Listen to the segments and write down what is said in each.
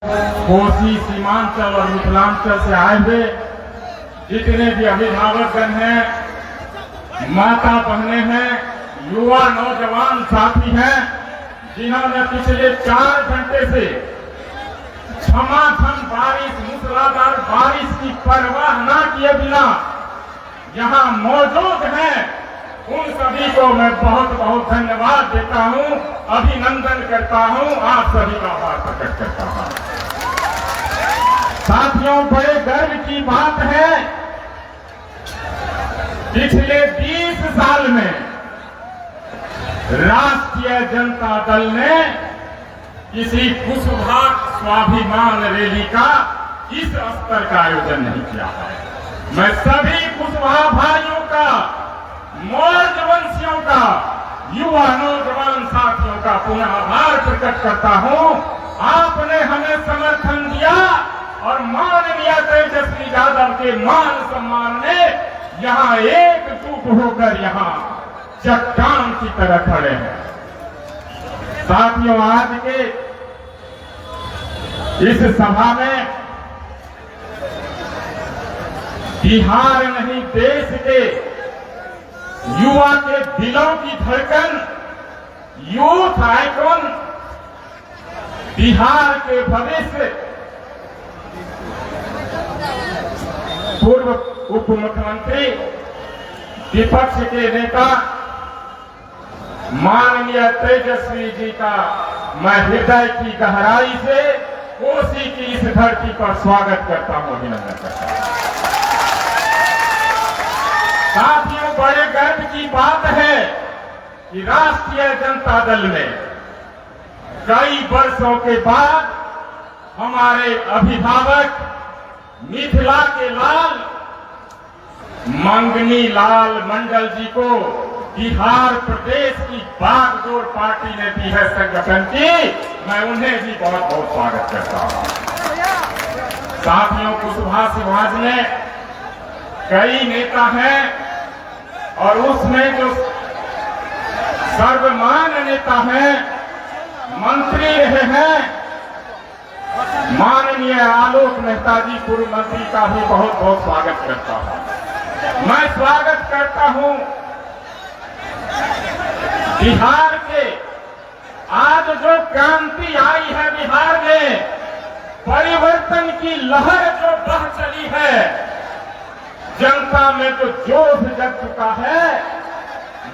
कोसी सीमांचल और मिथिलांचल से आए हुए जितने भी अभिभावकगण हैं, माता बहने हैं, युवा नौजवान साथी हैं, जिन्होंने पिछले 4 घंटे से झमाझम बारिश, मूसलाधार बारिश की परवाह न किए बिना यहाँ मौजूद हैं, उन सभी को मैं बहुत बहुत धन्यवाद देता हूँ, अभिनंदन करता हूँ, आप सभी का आभार प्रकट करता हूँ। साथियों, बड़े गर्व की बात है, पिछले 20 साल में राष्ट्रीय जनता दल ने किसी कुशवाहा स्वाभिमान रैली का इस स्तर का आयोजन नहीं किया है। मैं सभी कुशवाहा भाइयों का, मौजवंशियों का, युवा नौजवान साथियों का पुनः आभार प्रकट करता हूं। आपने हमें समर्थन दिया और माननीय तेजस्वी यादव के मान सम्मान ने यहाँ एकजुट होकर यहाँ चट्टान की तरह खड़े हैं। साथियों, आज के इस सभा में बिहार नहीं, देश के युवा के दिलों की धड़कन, यूथ आइकॉन, बिहार के भविष्य पूर्व उप मुख्यमंत्री, विपक्ष के नेता माननीय तेजस्वी जी का मैं हृदय की गहराई से कोसी की इस धरती पर स्वागत करता हूं, अभिनंदन करता हूं। साथियों, बड़े गर्व की बात है कि राष्ट्रीय जनता दल ने कई वर्षों के बाद हमारे अभिभावक मिथिला के लाल मंगनी लाल मंडल जी को बिहार प्रदेश की बागडोर पार्टी ने दी है संगठन की, मैं उन्हें भी बहुत बहुत स्वागत करता हूं। साथियों, कुशवाहा समाज में कई नेता हैं और उसमें जो सर्वमान्य नेता हैं, मंत्री रहे हैं, माननीय आलोक मेहता जी पूर्व मंत्री का भी बहुत बहुत स्वागत करता हूं। मैं स्वागत करता हूं बिहार के, आज जो क्रांति आई है बिहार में, परिवर्तन की लहर जो बह चली है, जनता में जो जोश जग चुका है,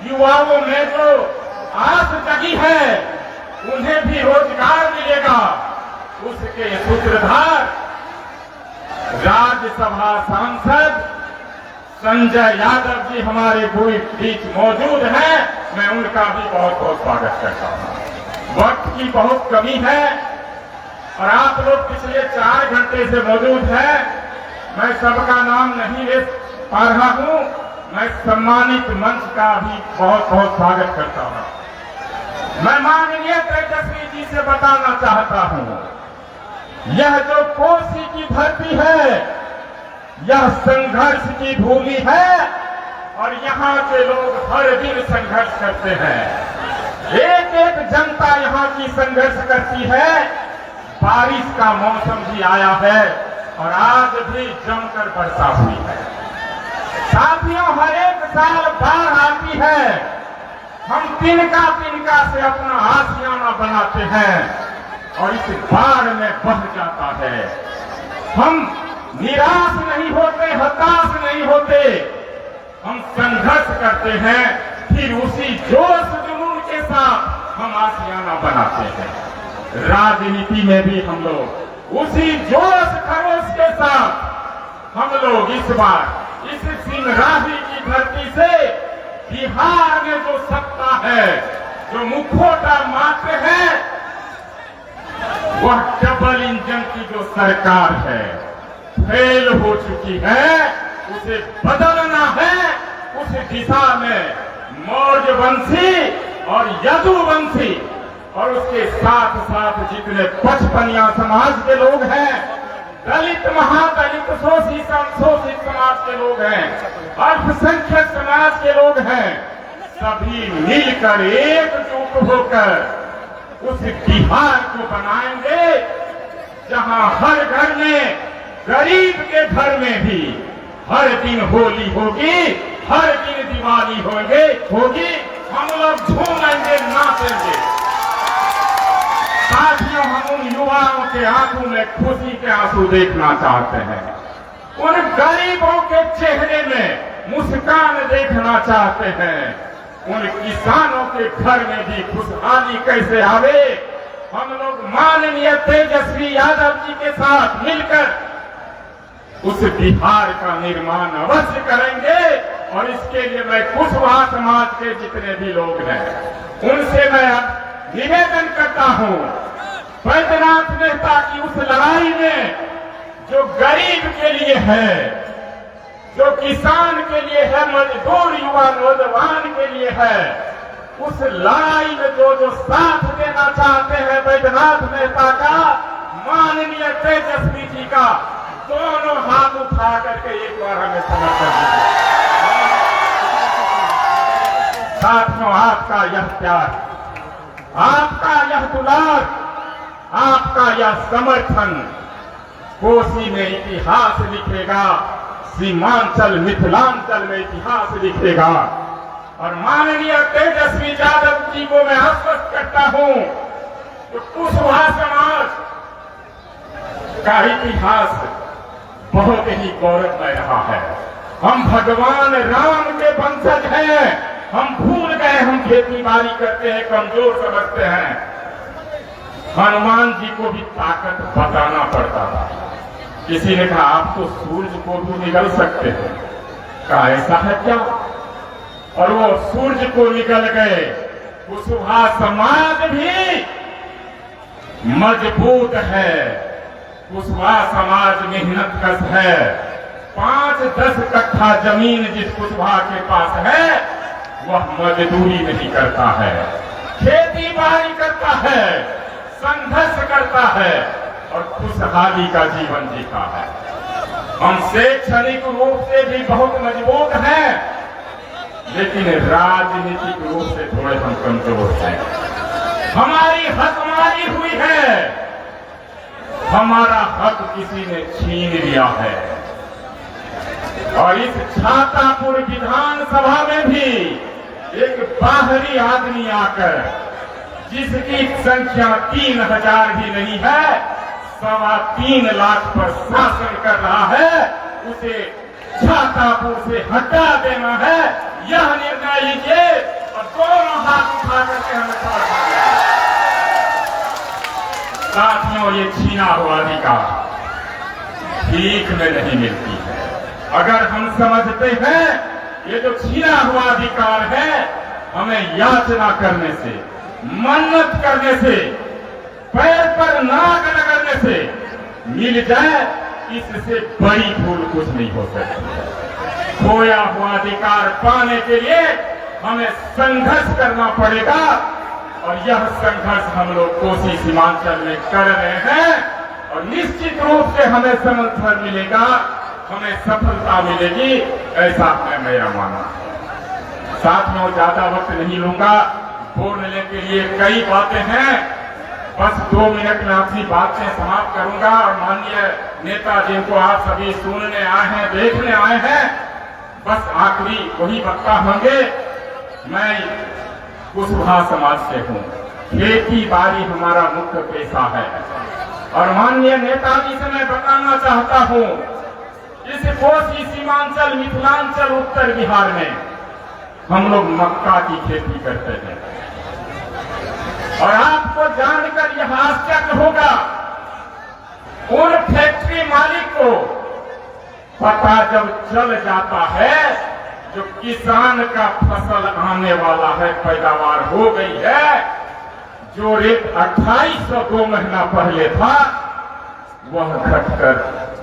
युवाओं में जो आस जगी है, उन्हें भी रोजगार मिलेगा, उसके सूत्रधार राज्यसभा सांसद संजय यादव जी हमारे बीच मौजूद हैं, मैं उनका भी बहुत बहुत स्वागत करता हूं। वक्त की बहुत कमी है और आप लोग पिछले 4 घंटे से मौजूद हैं, मैं सबका नाम नहीं ले पा रहा हूं, मैं सम्मानित मंच का भी बहुत बहुत स्वागत करता हूं। मैं माननीय तेजस्वी जी से बताना चाहता हूं, यह जो कोसी की धरती है, यह संघर्ष की भूमि है और यहाँ के लोग हर दिन संघर्ष करते हैं। एक एक जनता यहाँ की संघर्ष करती है। बारिश का मौसम भी आया है और आज भी जमकर वर्षा हुई है। साथियों, हर एक साल बाढ़ आती है, हम तिनका तिनका से अपना आशियाना बनाते हैं और इस बाढ़ में बह जाता है। हम निराश नहीं होते, हताश नहीं होते, हम संघर्ष करते हैं, फिर उसी जोश जुनून के साथ हम आशियाना बनाते हैं। राजनीति में भी हम लोग उसी जोश खरोश के साथ हम लोग इस बार इस सिंहराही की धरती से बिहार में जो सत्ता है, जो मुखौटा मात्र है, वह डबल इंजन की जो सरकार है, फेल हो चुकी है, उसे बदलना है। उस दिशा में मौर्यवंशी और यदुवंशी और उसके साथ साथ जितने पचपनिया समाज के लोग हैं, दलित महादलित शोषित समाज के लोग हैं, अल्पसंख्यक समाज के लोग हैं, सभी मिलकर एकजुट होकर उस बिहार को बनाएंगे जहां वहां हर घर में, गरीब के घर में भी हर दिन होली होगी, हर दिन दिवाली होगी, हम लोग झूमेंगे, नाचेंगे। साथियों, हम उन युवाओं के आंखों में खुशी के आंसू देखना चाहते हैं, उन गरीबों के चेहरे में मुस्कान देखना चाहते हैं, उन किसानों के घर में भी खुशहाली कैसे आवे। हम लोग माननीय तेजस्वी यादव जी के साथ मिलकर उस बिहार का निर्माण अवश्य करेंगे। और इसके लिए मैं कुशवाहा समाज के जितने भी लोग हैं उनसे मैं निवेदन करता हूं, बैद्यनाथ नेता की उस लड़ाई में जो गरीब के लिए है, जो किसान के लिए है, मजदूर युवा नौजवान के लिए है, उस लड़ाई में जो साथ देना चाहते हैं बैद्यनाथ नेता का, माननीय तेजस्वी जी का, दोनों हाथ उठा करके एक बार हमें समर्थन दीजिए। साथियों, आपका यह प्यार, आपका यह दुलार, आपका यह समर्थन कोसी में इतिहास लिखेगा, सीमांचल मिथिलांचल में इतिहास लिखेगा। और माननीय तेजस्वी यादव जी को मैं आश्वस्त करता हूं कि कुशवाहा समाज का इतिहास बहुत ही गौरवमय रहा है। हम भगवान राम के वंशज हैं। हम भूल गए, हम खेती बाड़ी करते हैं, कमजोर समझते हैं। हनुमान जी को भी ताकत बताना पड़ता था। किसी ने कहा आप तो सूरज को भी निगल सकते हैं, कहा ऐसा है क्या? और वो सूरज को निकल गए। कुशवाहा समाज भी मजबूत है, कुशवाहा समाज मेहनत कश है। 5-10 कट्ठा जमीन जिस कुशवाहा के पास है वह मजदूरी नहीं करता है, खेती बाड़ी करता है, संघर्ष करता है और खुशहाली का जीवन जीता है। हम शैक्षणिक रूप से भी बहुत मजबूत हैं, लेकिन राजनीतिक रूप से थोड़े हम कमजोर हैं। हमारी हकमारी हुई है, हमारा हक किसी ने छीन लिया है। और इस छातापुर विधानसभा में भी एक बाहरी आदमी आकर, जिसकी संख्या 3000 भी नहीं है, 3.25 लाख पर शासन कर रहा है, उसे छातापुर से हटा देना है। यह निर्णय लीजिए और दोनों हाथ उठा करके हमें समर्थन दीजिए। साथियों, ये छीना हुआ अधिकार भीख में नहीं मिलती है। अगर हम समझते हैं ये जो छीना हुआ अधिकार है, हमें याचना करने से, मन्नत करने से, पैर पर नाक रगड़ने से मिल जाए, इससे बड़ी भूल कुछ नहीं हो सकती। खोया हुआ अधिकार पाने के लिए हमें संघर्ष करना पड़ेगा और यह संघर्ष हम लोग कोसी सीमांचल में कर रहे हैं और निश्चित रूप से हमें समर्थन मिलेगा, हमें सफलता मिलेगी, ऐसा है मेरा मानना। साथियों, ज्यादा वक्त नहीं लूंगा, बोलने के लिए कई बातें हैं, बस 2 मिनट में अपनी बातें समाप्त करूंगा। और माननीय नेता जिनको आप सभी सुनने आए हैं, देखने आए हैं, बस आखिरी वही वक्ता होंगे। मैं कुशवाहा समाज से हूँ, खेती बाड़ी हमारा मुख्य पेशा है और माननीय नेताजी से मैं बताना चाहता हूँ, इस कोसी सीमांचल मिथिलांचल उत्तर बिहार में हम लोग मक्का की खेती करते हैं। और आपको जानकर यह आश्चर्य होगा, उन फैक्ट्री मालिक को पता जब चल जाता है, जो किसान का फसल आने वाला है, पैदावार हो गई है, जो रेट 2800 2 महीना पहले था, वह घटकर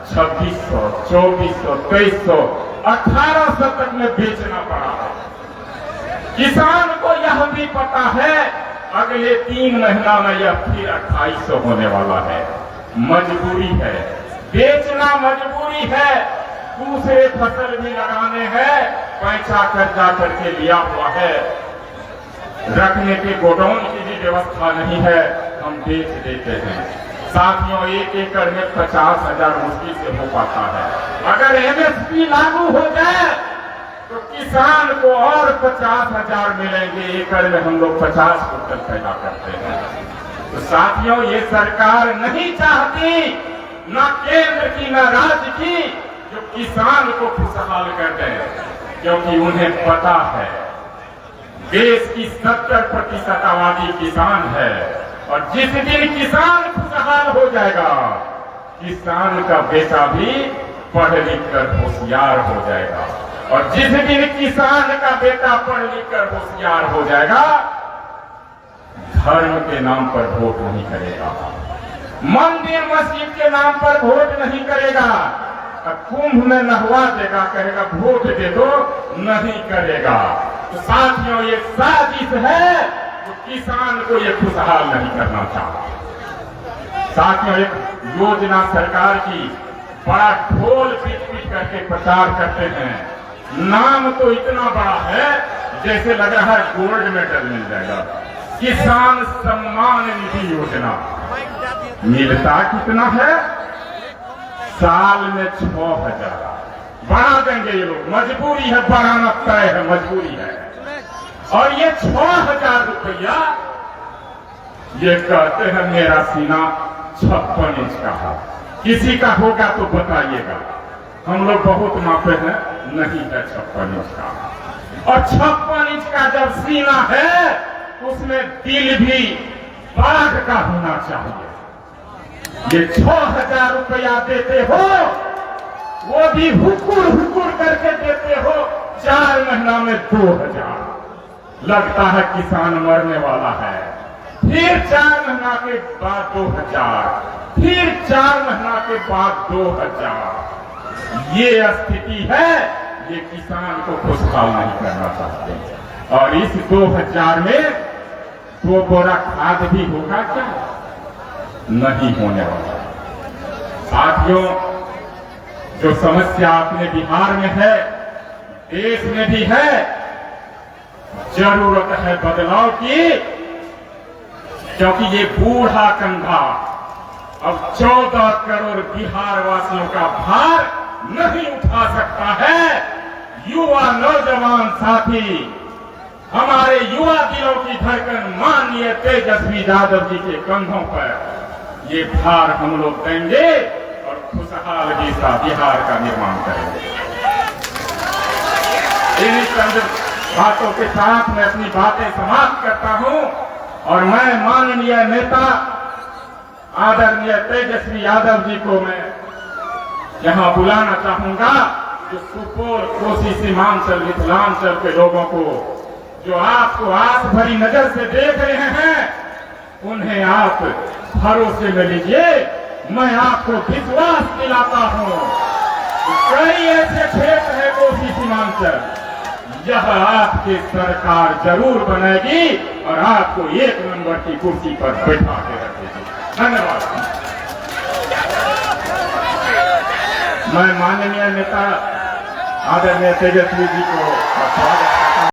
2600, 2400, 2300, 1800 तक में बेचना पड़ा है। किसान को यह भी पता है अगले 3 महीना में यह फिर 2800 होने वाला है। मजबूरी है, बेचना मजबूरी है, दूसरे फसल भी लगाने हैं, पैसा कर्जा करके लिया हुआ है, रखने के गोडाउन की भी व्यवस्था नहीं है, हम बेच देते हैं। साथियों, 1 एकड़ में 50,000 मुश्किल से हो पाता है। अगर एमएसपी लागू हो जाए तो किसान को और 50,000 मिलेंगे। एकड़ में हम लोग 50 क्विंटल पैदा करते हैं। तो साथियों, ये सरकार नहीं चाहती, न केंद्र की न राज्य की, जो किसान को खुशहाल कर दे, क्योंकि उन्हें पता है देश की 70% आबादी किसान है, और जिस दिन किसान खुशहाल हो जाएगा, किसान का बेटा भी पढ़ लिख कर होशियार हो जाएगा। और जिस दिन किसान का बेटा पढ़ लिख कर होशियार हो जाएगा, धर्म के नाम पर वोट नहीं करेगा, मंदिर मस्जिद के नाम पर वोट नहीं करेगा, कुंभ में नहवा देगा, कहेगा वोट दे दो, नहीं करेगा। तो साथियों, ये साजिश है, तो किसान को ये खुशहाल नहीं करना चाहता। साथियों, एक योजना सरकार की बड़ा ढोल पीट करके प्रचार करते हैं, नाम तो इतना बड़ा है जैसे लग रहा है गोल्ड मेडल मिल जाएगा। किसान सम्मान निधि योजना मिलता कितना है? साल में 6,000 बढ़ा देंगे ये लोग, मजबूरी है, बढ़ाना तय है, मजबूरी है। और ये 6,000 रुपया ये कहते हैं मेरा सीना 56 इंच का है, किसी का होगा तो बताइएगा। हम लोग बहुत मापे हैं, नहीं है 56 इंच का। और 56 इंच का जब सीना है, उसमें दिल भी बाघ का होना चाहिए। ये 6,000 रुपया देते हो, वो भी हुकुर हुकुर करके देते हो, 4 महीना में 2,000। लगता है किसान मरने वाला है। फिर 4 महीना के बाद 2,000, फिर 4 महीना के बाद 2,000। ये स्थिति है, ये किसान को खुशहाल नहीं करना चाहते। और इस 2,000 में 2 बोरा खाद भी होगा क्या? नहीं होने वाला। साथियों, जो समस्या अपने बिहार में है, देश में भी है, जरूरत है बदलाव की, क्योंकि ये बूढ़ा कंधा अब 14 करोड़ बिहार वासियों का भार नहीं उठा सकता है। युवा नौजवान साथी, हमारे युवा दिलों की धड़कन माननीय तेजस्वी यादव जी के कंधों पर ये भार हम लोग देंगे और खुशहाल बिहार का निर्माण करेंगे। इन्हीं चंद बातों के साथ मैं अपनी बातें समाप्त करता हूं, और मैं माननीय नेता आदरणीय तेजस्वी यादव जी को मैं यहां बुलाना चाहूंगा, जो सुपौल, कोसी, सीमांचल, मिथिलांचल के लोगों को, जो आपको आस भरी नजर से देख रहे हैं, उन्हें आप भरोसे में लीजिए। मैं आपको विश्वास दिलाता हूं, कई ऐसे क्षेत्र है कोसी सीमांचल, यह आपकी सरकार जरूर बनेगी और आपको 1 नंबर की कुर्सी पर बैठा के रखेगी। धन्यवाद। मैं माननीय नेता आदरणीय तेजस्वी जी को स्वागत